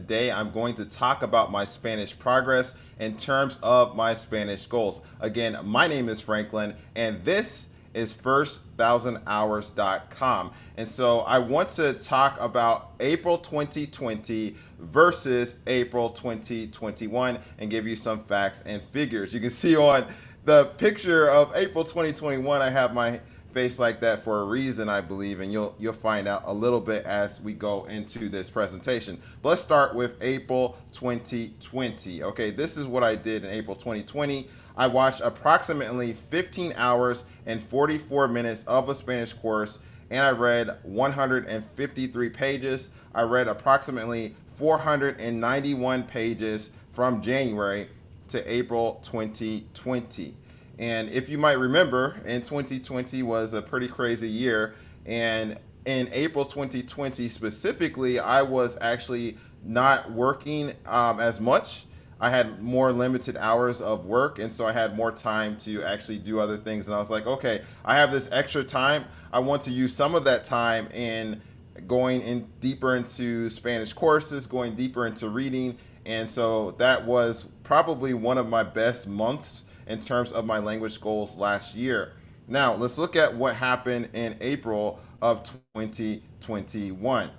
today I'm going to talk about my Spanish progress in terms of my Spanish goals. Again, my name is Franklin, and this is first1000hours.com. And so I want to talk about April 2020 versus April 2021 and give you some facts and figures. You can see on the picture of April 2021, I have my face like that for a reason, I believe, and you'll find out a little bit as we go into this presentation. But let's start with April 2020. Okay, this is what I did in April 2020. I watched approximately 15 hours and 44 minutes of a Spanish course, and I read 153 pages. I read approximately 491 pages from January to April 2020. And if you might remember, in 2020 was a pretty crazy year. And in April 2020 specifically, I was actually not working as much. I had more limited hours of work, and so I had more time to actually do other things. And I was like, okay, I have this extra time. I want to use some of that time in going in deeper into Spanish courses, going deeper into reading. And so that was probably one of my best months in terms of my language goals last year. Now, let's look at what happened in April of 2021.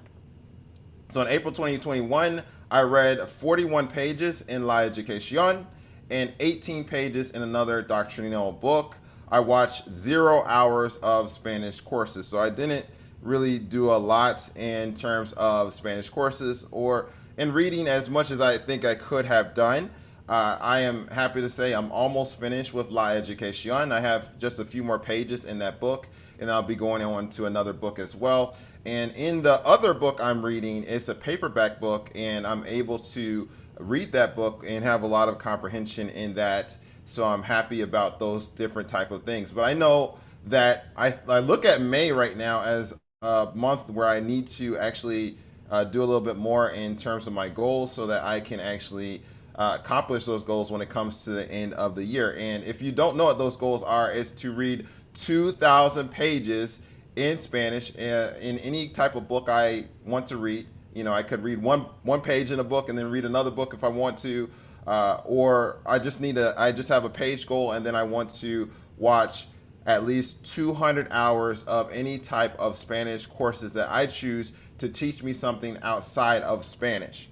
So in April 2021, I read 41 pages in La Educación and 18 pages in another doctrinal book. I watched 0 hours of Spanish courses. So I didn't really do a lot in terms of Spanish courses or in reading as much as I think I could have done. I am happy to say I'm almost finished with La Educación. I have just a few more pages in that book, and I'll be going on to another book as well. And in the other book I'm reading, it's a paperback book, and I'm able to read that book and have a lot of comprehension in that. So I'm happy about those different type of things. But I know that I look at May right now as a month where I need to actually do a little bit more in terms of my goals so that I can actually accomplish those goals when it comes to the end of the year. And if you don't know what those goals are, it's to read 2,000 pages in Spanish in any type of book I want to read. You know, I could read one page in a book and then read another book if I want to, or I just have a page goal, and then I want to watch at least 200 hours of any type of Spanish courses that I choose to teach me something outside of Spanish.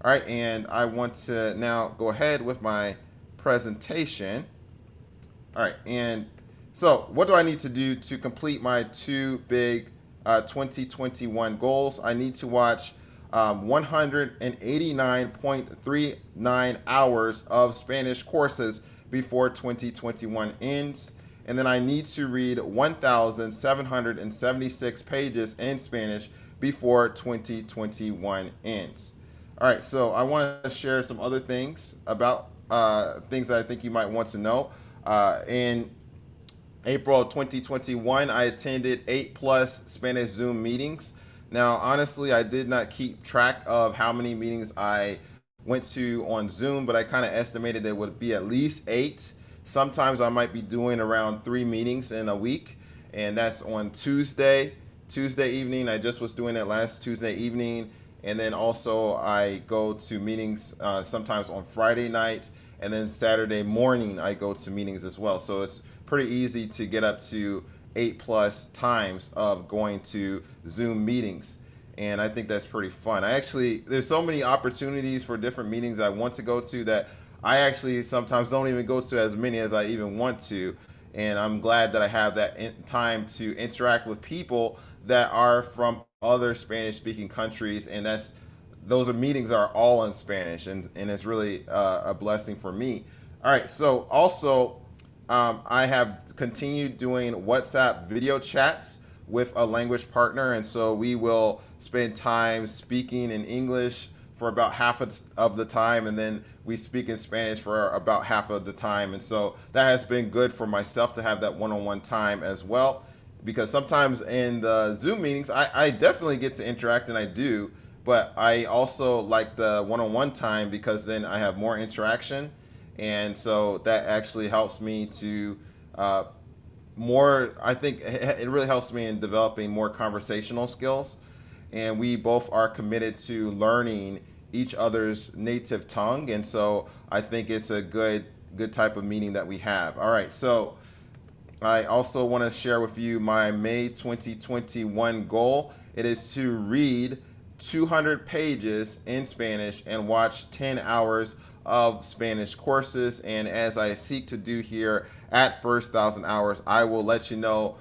All right, and I want to now go ahead with my presentation. All right, and so what do I need to do to complete my two big 2021 goals? I need to watch 189.39 hours of Spanish courses before 2021 ends. And then I need to read 1,776 pages in Spanish before 2021 ends. All right, so I want to share some other things about things that I think you might want to know. In April of 2021, I attended 8+ Spanish Zoom meetings. Now, honestly, I did not keep track of how many meetings I went to on Zoom, but I kind of estimated it would be at least 8. Sometimes I might be doing around 3 meetings in a week, and that's on Tuesday evening. I just was doing that last Tuesday evening. And then also I go to meetings sometimes on Friday night, and then Saturday morning I go to meetings as well. So it's pretty easy to get up to 8+ times of going to Zoom meetings. And I think that's pretty fun. There's so many opportunities for different meetings I want to go to that I actually sometimes don't even go to as many as I even want to. And I'm glad that I have that time to interact with people that are from other Spanish speaking countries, and those meetings are all in Spanish, and it's really a blessing for me. All right, so also I have continued doing WhatsApp video chats with a language partner, and so we will spend time speaking in English for about half of the time, and then we speak in Spanish for about half of the time. And so that has been good for myself to have that one-on-one time as well, because sometimes in the Zoom meetings, I definitely get to interact, and I do, but I also like the one-on-one time because then I have more interaction. And so that actually helps me to I think it really helps me in developing more conversational skills. And we both are committed to learning each other's native tongue, and so I think it's a good type of meeting that we have. All right, so I also want to share with you my May 2021 goal. It is to read 200 pages in Spanish and watch 10 hours of Spanish courses. And as I seek to do here at First 1,000 Hours, I will let you know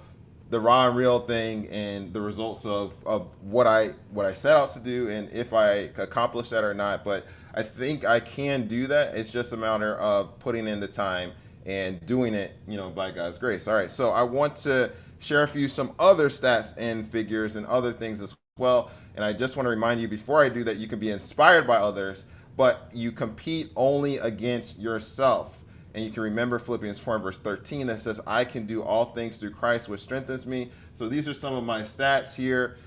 the raw and real thing and the results of what I set out to do and if I accomplish that or not. But I think I can do that. It's just a matter of putting in the time and doing it, by God's grace. All right, so I want to share with you some other stats and figures and other things as well. And I just want to remind you before I do that you can be inspired by others, but you compete only against yourself. And you can remember Philippians 4 verse 13 that says, I can do all things through Christ, which strengthens me. So these are some of my stats here.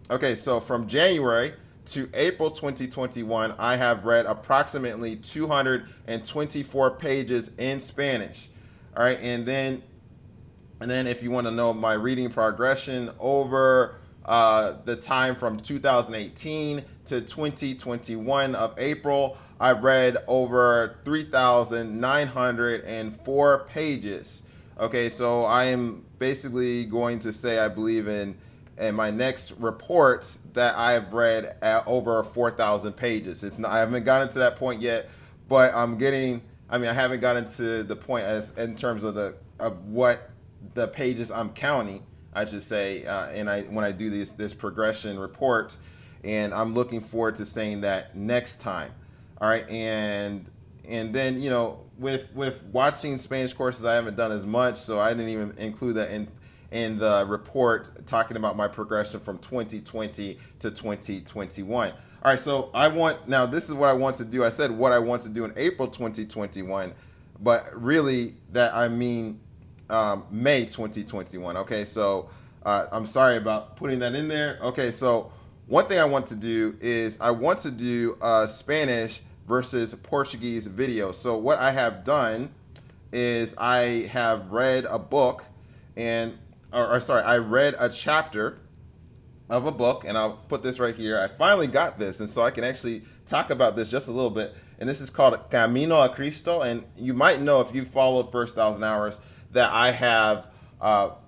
Okay, so from January to April 2021, I have read approximately 224 pages in Spanish. All right, and then if you want to know my reading progression over the time from 2018 to 2021 of April, I've read over 3,904 pages. Okay, so I am basically going to say I believe in my next report that I have read at over 4,000 pages. I haven't gotten to that point yet, but I haven't gotten to the point as in terms of what the pages I'm counting, I should say, when I do this progression report, and I'm looking forward to saying that next time. All right, and then with watching Spanish courses, I haven't done as much, so I didn't even include that in the report talking about my progression from 2020 to 2021. All right, so now this is what I want to do. I said what I want to do in April 2021, but really that I mean May 2021. Okay, so I'm sorry about putting that in there. Okay, so one thing I want to do is I want to do Spanish versus Portuguese video. So what I have done is I have read a book I read a chapter of a book, and I'll put this right here. I finally got this, and so I can actually talk about this just a little bit. And this is called Camino a Cristo, and you might know if you followed First 1,000 Hours that I have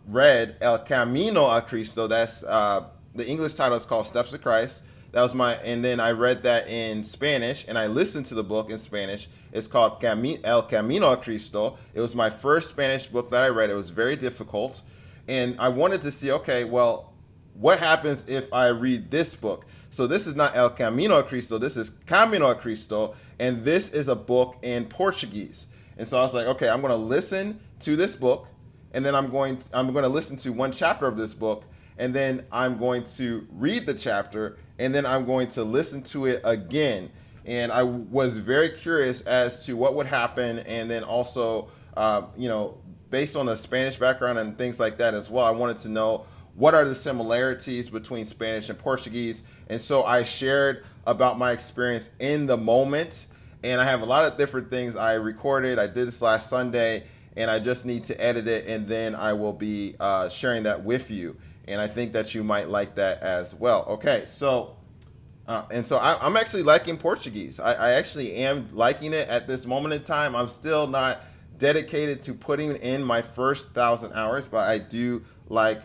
read El Camino a Cristo. That's the English title is called Steps to Christ. And then I read that in Spanish, and I listened to the book in Spanish. It's called El Camino a Cristo. It was my first Spanish book that I read. It was very difficult, and I wanted to see, okay, well, what happens if I read this book? So this is not El Camino a Cristo. This is Camino a Cristo, and this is a book in Portuguese. And so I was like, okay, I'm going to listen to this book, and then I'm going to listen to one chapter of this book, and then I'm going to read the chapter, and then I'm going to listen to it again. And I was very curious as to what would happen, and then also, based on the Spanish background and things like that as well, I wanted to know what are the similarities between Spanish and Portuguese. And so I shared about my experience in the moment, and I have a lot of different things I recorded. I did this last Sunday, and I just need to edit it, and then I will be sharing that with you. And I think that you might like that as well. Okay, so I'm actually liking Portuguese. I actually am liking it at this moment in time. I'm still not dedicated to putting in my first 1,000 hours, but I do like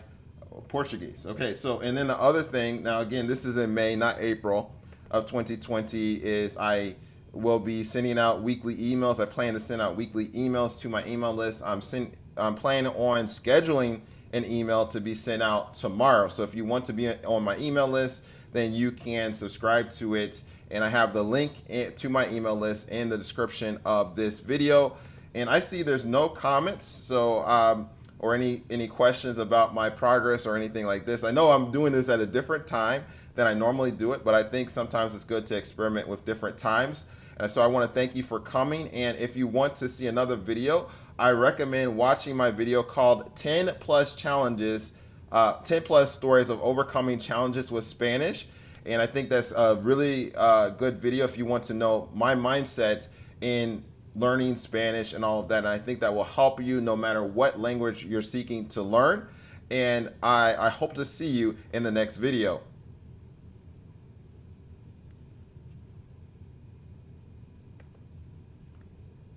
Portuguese. Okay, so and then the other thing, now again, this is in May, not April of 2020, is I will be sending out weekly emails. I plan to send out weekly emails to my email list. I'm planning on scheduling an email to be sent out tomorrow. So if you want to be on my email list, then you can subscribe to it. And I have the link to my email list in the description of this video. And I see there's no comments, so or any questions about my progress or anything like this. I know I'm doing this at a different time than I normally do it, but I think sometimes it's good to experiment with different times. And so I want to thank you for coming. And if you want to see another video, I recommend watching my video called 10 plus challenges, 10 plus stories of overcoming challenges with Spanish. And I think that's a really good video if you want to know my mindset in learning Spanish and all of that. And I think that will help you no matter what language you're seeking to learn. And I hope to see you in the next video.